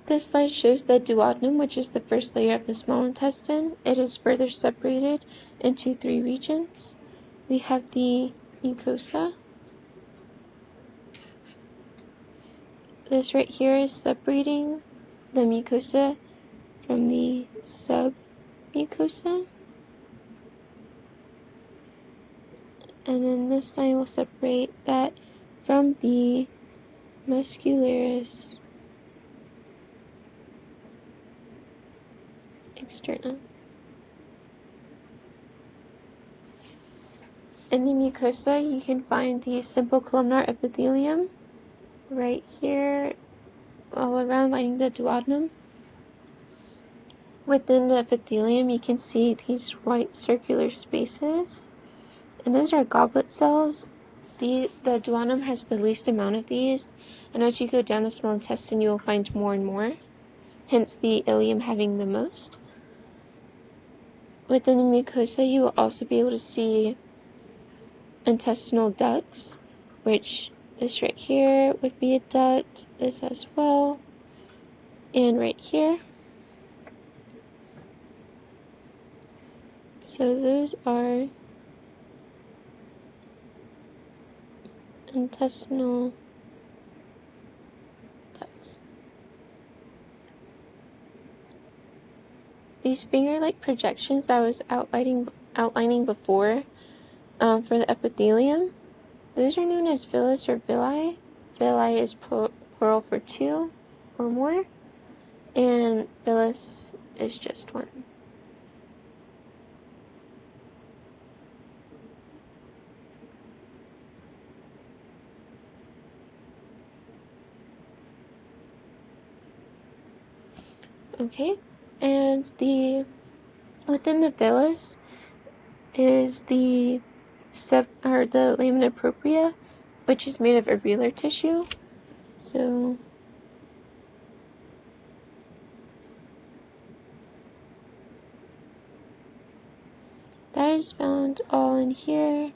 This slide shows the duodenum, which is the first layer of the small intestine. It is further separated into 3 regions. We have the mucosa. This right here is separating the mucosa from the submucosa. And then this line will separate that from the muscularis externa. In the mucosa, you can find the simple columnar epithelium right here, all around lining the duodenum. Within the epithelium, you can see these white circular spaces, and those are goblet cells. The duodenum has the least amount of these, and as you go down the small intestine, you will find more and more, hence the ileum having the most. Within the mucosa, you will also be able to see intestinal ducts, which this right here would be a duct, this as well, and right here. So those are intestinal ducts. These finger-like projections that I was outlining before for the epithelium, those are known as villus or villi. Villi is plural for 2 or more, and villus is just 1. Okay, and within the villus is the lamina propria, which is made of areolar tissue. So that is found all in here.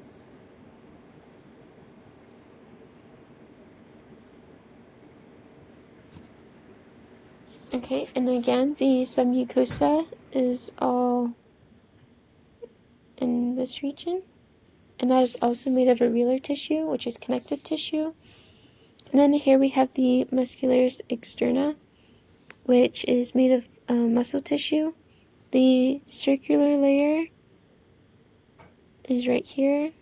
Okay, and again, the submucosa is all in this region, and that is also made of areolar tissue, which is connective tissue. And then here we have the muscularis externa, which is made of muscle tissue. The circular layer is right here.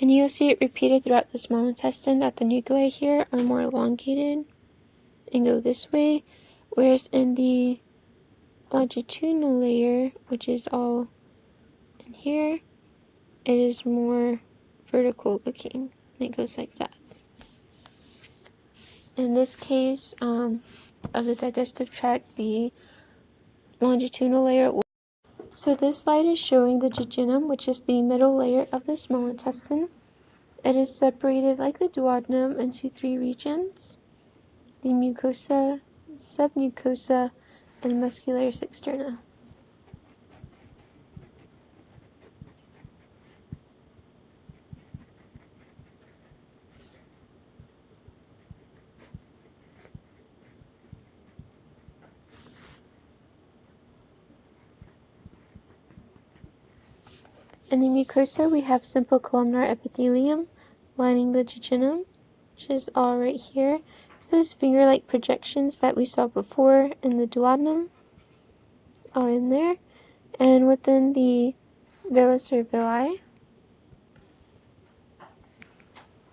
And you'll see it repeated throughout the small intestine, that the nuclei here are more elongated and go this way, whereas in the longitudinal layer, which is all in here, it is more vertical looking, and it goes like that. In this case of the digestive tract, the longitudinal layer. So this slide is showing the jejunum, which is the middle layer of the small intestine. It is separated like the duodenum into 3 regions: the mucosa, submucosa, and muscularis externa. In the mucosa, we have simple columnar epithelium lining the jejunum, which is all right here. So those finger-like projections that we saw before in the duodenum are in there. And within the villus or villi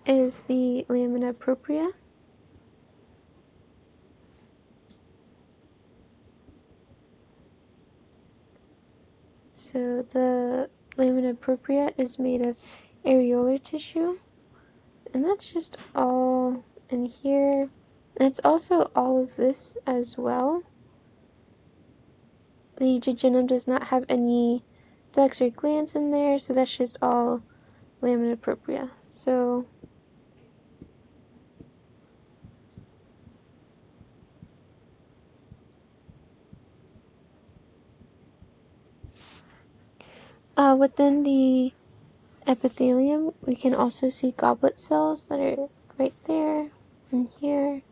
is the lamina propria. So the lamina propria is made of areolar tissue, and that's just all in here. And it's also all of this as well. The jejunum does not have any ducts or glands in there, so that's just all lamina propria. So within the epithelium, we can also see goblet cells that are right there and here.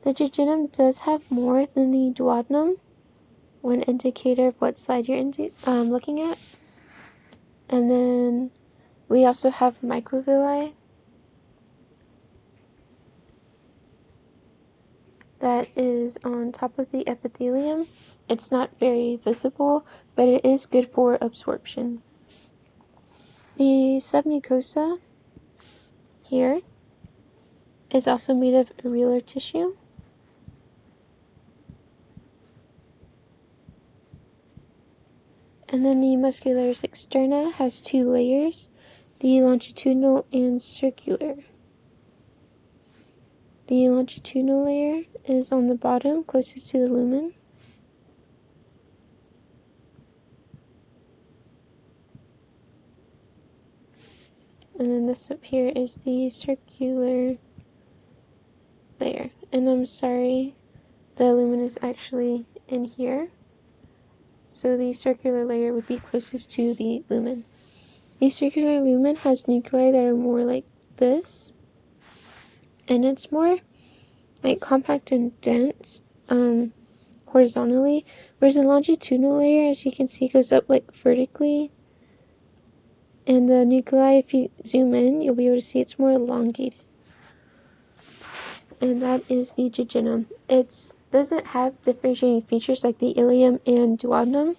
The jejunum does have more than the duodenum, one indicator of what side you're looking at. And then we also have microvilli that is on top of the epithelium. It's not very visible, but it is good for absorption. The submucosa here is also made of areolar tissue. And then the muscularis externa has two layers, the longitudinal and circular. The longitudinal layer is on the bottom, closest to the lumen. And then this up here is the circular layer. And I'm sorry, the lumen is actually in here. So the circular layer would be closest to the lumen. The circular lumen has nuclei that are more like this. And it's more like compact and dense horizontally, whereas the longitudinal layer, as you can see, goes up like vertically. And the nuclei, if you zoom in, you'll be able to see it's more elongated. And that is the jejunum. It doesn't have differentiating features like the ileum and duodenum,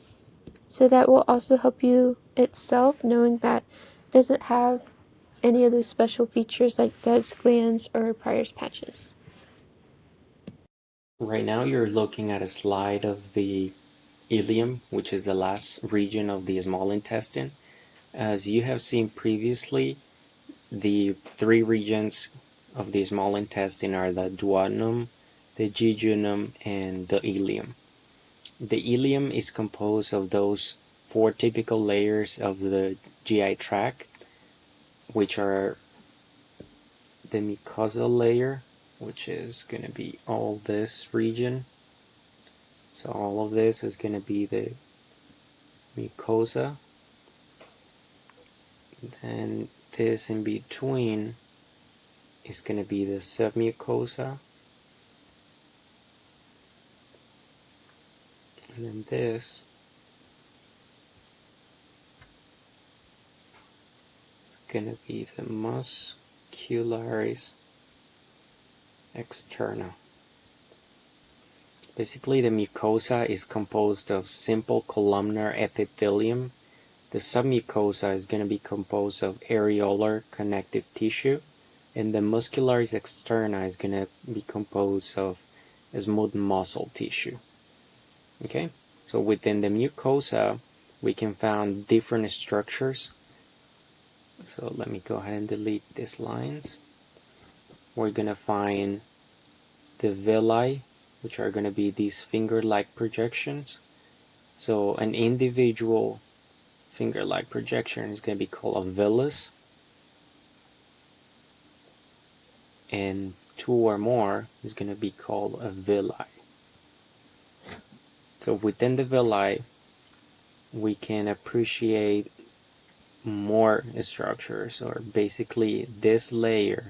so that will also help you itself, knowing that it doesn't have any of those special features like Dead's glands or Pryor's patches. Right now you're looking at a slide of the ileum, which is the last region of the small intestine. As you have seen previously, the three regions of the small intestine are the duodenum, the jejunum, and the ileum. The ileum is composed of those four typical layers of the GI tract, which are the mucosal layer, which is going to be all this region. So all of this is going to be the mucosa. Then this in between is going to be the submucosa. And then this is going to be the muscularis externa. Basically, the mucosa is composed of simple columnar epithelium. The submucosa is going to be composed of areolar connective tissue, and the muscularis externa is going to be composed of smooth muscle tissue. Okay, so within the mucosa, we can find different structures. So let me go ahead and delete these lines. We're going to find the villi, which are going to be these finger-like projections. So an individual finger-like projection is going to be called a villus, and two or more is going to be called a villi. So within the villi, we can appreciate more structures, or basically this layer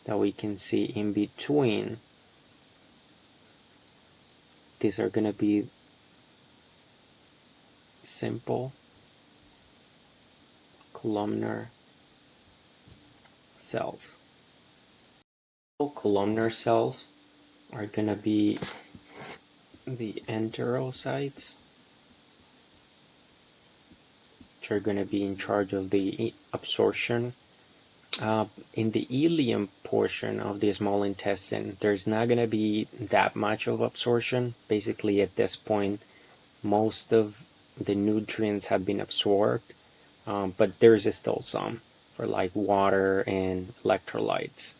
that we can see in between. These are going to be simple columnar cells. Columnar cells are going to be the enterocytes, which are going to be in charge of the absorption. In the ileum portion of the small intestine, there's not going to be that much of absorption. Basically, at this point, most of the nutrients have been absorbed, but there's still some for like water and electrolytes.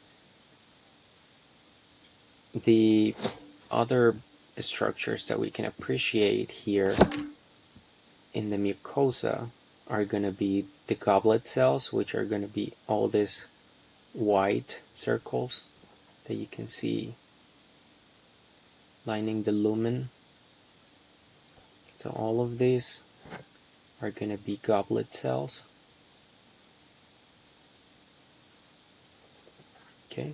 The other structures that we can appreciate here in the mucosa are going to be the goblet cells, which are going to be all these white circles that you can see lining the lumen. So all of these are going to be goblet cells. Okay.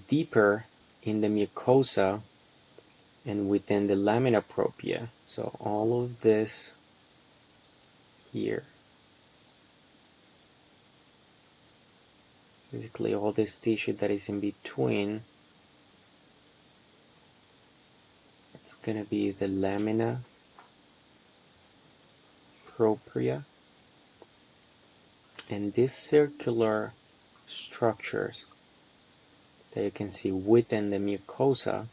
Deeper in the mucosa and within the lamina propria. So all of this here, basically all this tissue that is in between, it's going to be the lamina propria. And these circular structures that you can see within the mucosa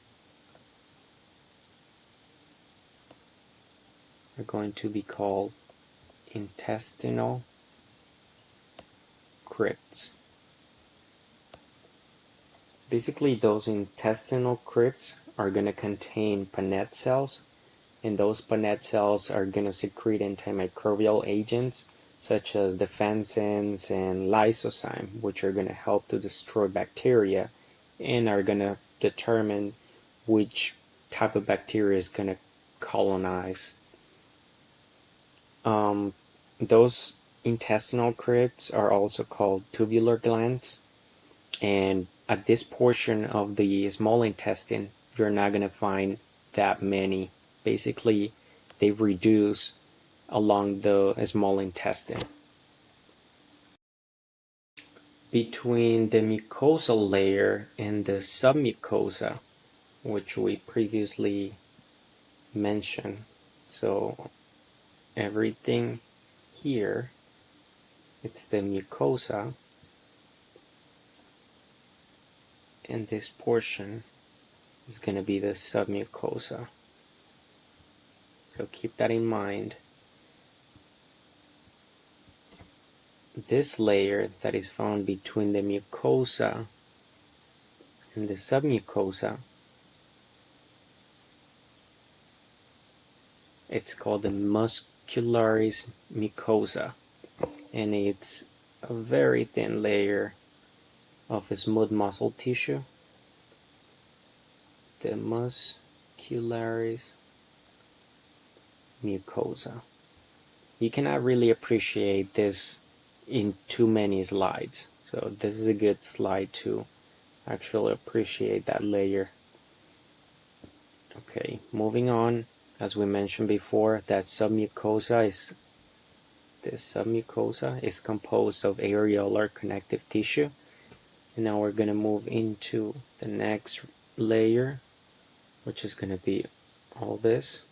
are going to be called intestinal crypts. Basically, those intestinal crypts are going to contain Paneth cells, and those Paneth cells are going to secrete antimicrobial agents such as defensins and lysozyme, which are going to help to destroy bacteria and are going to determine which type of bacteria is going to colonize. Those intestinal crypts are also called tubular glands, and at this portion of the small intestine, you're not going to find that many. Basically, they reduce along the small intestine. Between the mucosal layer and the submucosa, which we previously mentioned, so everything here, it's the mucosa, and this portion is going to be the submucosa. So keep that in mind. This layer that is found between the mucosa and the submucosa, it's called the muscularis mucosa, and it's a very thin layer of smooth muscle tissue. The muscularis mucosa. You cannot really appreciate this in too many slides, so this is a good slide to actually appreciate that layer. Okay, moving on, as we mentioned before, that submucosa is composed of areolar connective tissue. And now we're going to move into the next layer, which is going to be all this.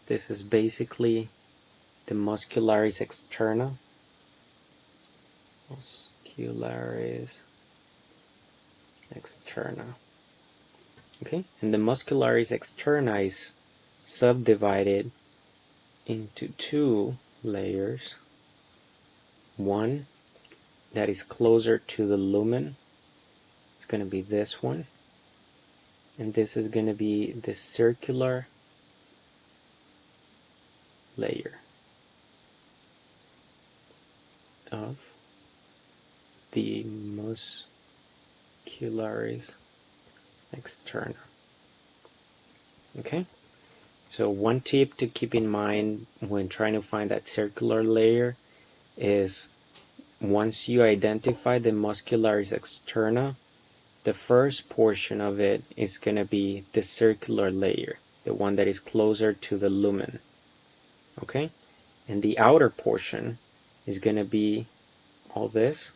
This is basically the muscularis externa. Muscularis externa. Okay, and the muscularis externa is subdivided into two layers. One that is closer to the lumen. It's going to be this one. And this is going to be the circular layer of the muscularis externa. Okay, so one tip to keep in mind when trying to find that circular layer is once you identify the muscularis externa, the first portion of it is going to be the circular layer, the one that is closer to the lumen. Okay, and the outer portion is going to be all this,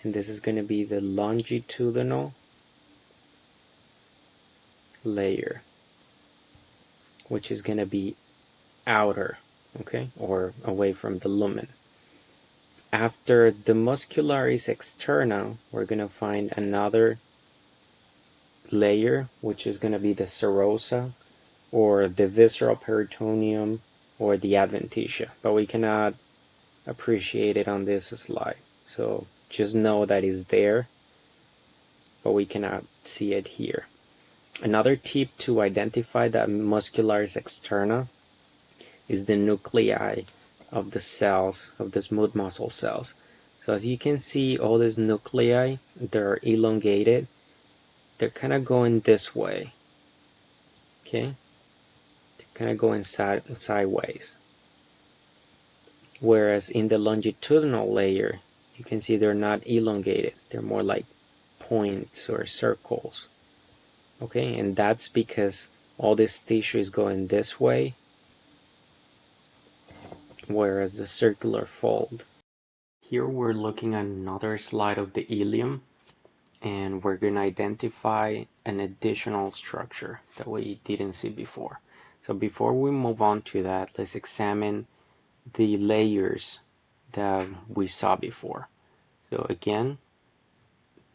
and this is going to be the longitudinal layer, which is going to be outer, okay, or away from the lumen. After the muscularis externa, we're going to find another layer, which is going to be the serosa, or the visceral peritoneum, or the adventitia, but we cannot appreciate it on this slide. So just know that it's there, but we cannot see it here. Another tip to identify that muscularis externa is the nuclei of the cells, of the smooth muscle cells. So as you can see, all these nuclei, they're elongated. They're kind of going this way. Okay? They're kind of going sideways. Whereas in the longitudinal layer, you can see they're not elongated. They're more like points or circles. Okay, and that's because all this tissue is going this way, whereas the circular fold. Here we're looking at another slide of the ileum, and we're going to identify an additional structure that we didn't see before. So before we move on to that, let's examine the layers that we saw before. So again,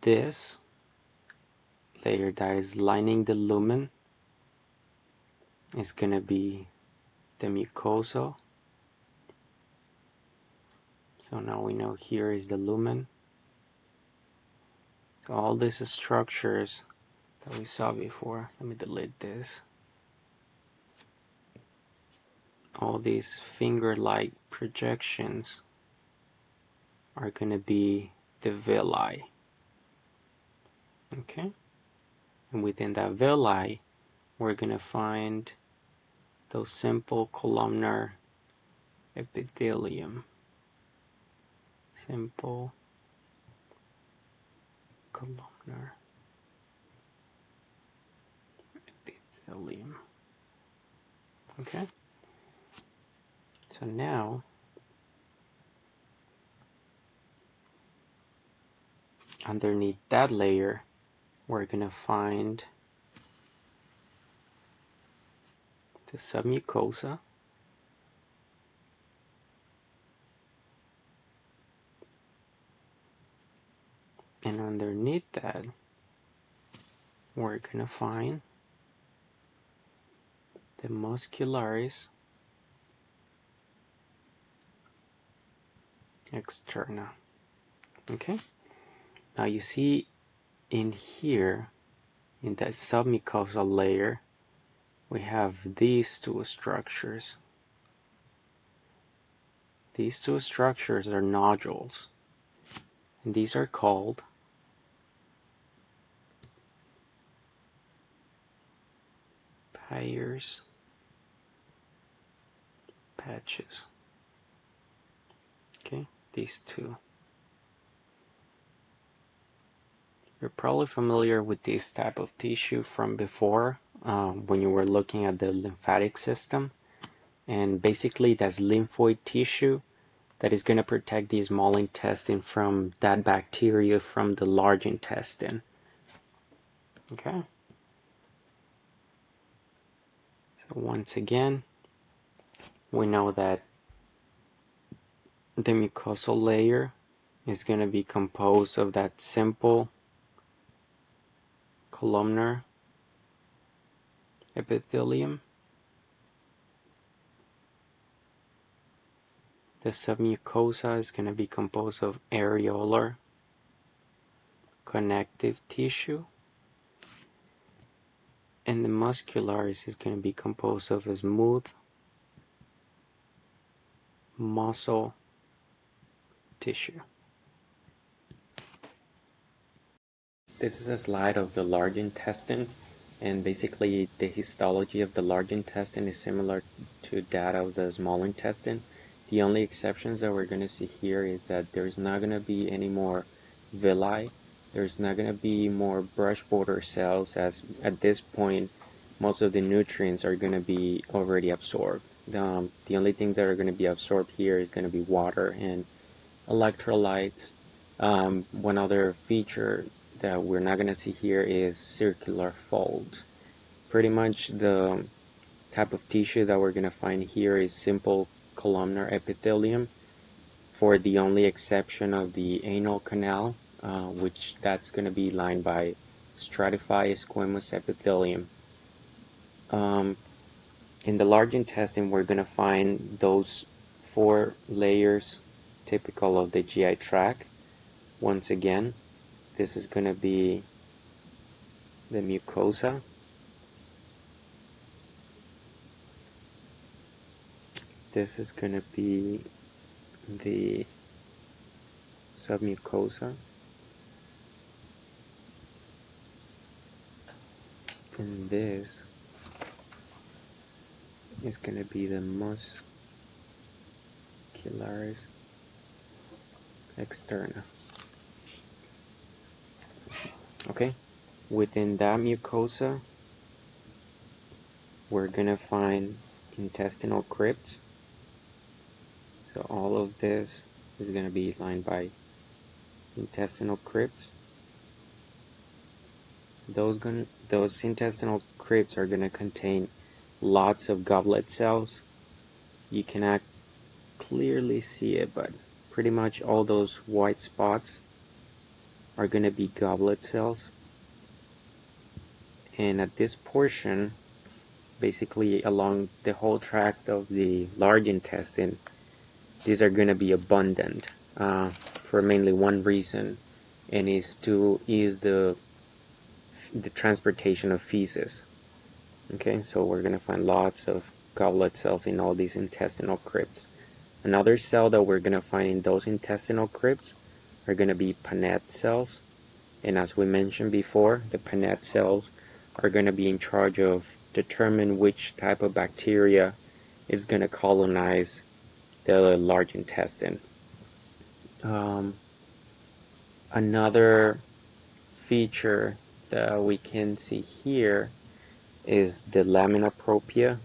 this layer that is lining the lumen is going to be the mucosa. So now we know here is the lumen. So all these structures that we saw before, let me delete this. All these finger-like projections are going to be the villi. Okay? And within that villi, we're going to find those simple columnar epithelium. Simple columnar epithelium. Okay? So now, underneath that layer, we're going to find the submucosa. And underneath that, we're going to find the muscularis externa. Okay? Now you see in here, in that submucosal layer, we have these two structures. These two structures are nodules, and these are called Peyer's patches. Okay, these two. You're probably familiar with this type of tissue from before when you were looking at the lymphatic system. And basically that's lymphoid tissue that is going to protect the small intestine from that bacteria from the large intestine. Okay. So once again, we know that the mucosal layer is going to be composed of that simple columnar epithelium. The submucosa is going to be composed of areolar connective tissue, and the muscularis is going to be composed of a smooth muscle tissue. This is a slide of the large intestine, and basically the histology of the large intestine is similar to that of the small intestine. The only exceptions that we're going to see here is that there's not going to be any more villi. There's not going to be more brush border cells, as at this point most of the nutrients are going to be already absorbed. The only thing that are going to be absorbed here is going to be water and electrolytes. One other feature that we're not going to see here is circular folds. Pretty much the type of tissue that we're going to find here is simple columnar epithelium, for the only exception of the anal canal, which that's going to be lined by stratified squamous epithelium. In the large intestine, we're going to find those 4 layers typical of the GI tract. Once again, this is going to be the mucosa. This is going to be the submucosa. And this is going to be the muscularis externa. Okay, within that mucosa, we're gonna find intestinal crypts. So all of this is gonna be lined by intestinal crypts. Those intestinal crypts are gonna contain lots of goblet cells. You cannot clearly see it, but pretty much all those white spots are going to be goblet cells. And at this portion, basically along the whole tract of the large intestine, these are going to be abundant for mainly one reason, and is to ease the transportation of feces. Okay, so we're going to find lots of goblet cells in all these intestinal crypts. Another cell that we're going to find in those intestinal crypts are going to be Paneth cells. And as we mentioned before, the Paneth cells are going to be in charge of determine which type of bacteria is going to colonize the large intestine. Another feature that we can see here is the lamina propria.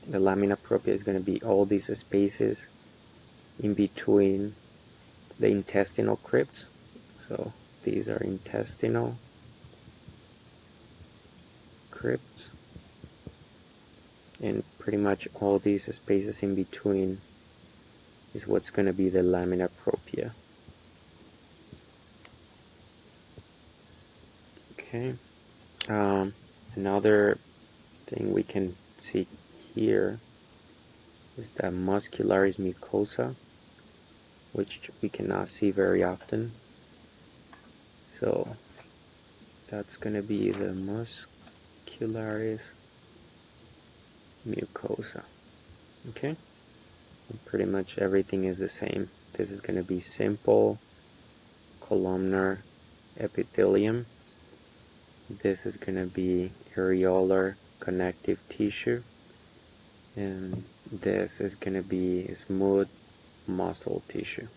The lamina propria is going to be all these spaces in between the intestinal crypts. So these are intestinal crypts, and pretty much all these spaces in between is what's going to be the lamina propria. Okay, another thing we can see here is the muscularis mucosa, which we cannot see very often. So that's going to be the muscularis mucosa. Okay, and pretty much everything is the same. This is going to be simple columnar epithelium. This is going to be areolar connective tissue, and this is going to be smooth muscle tissue.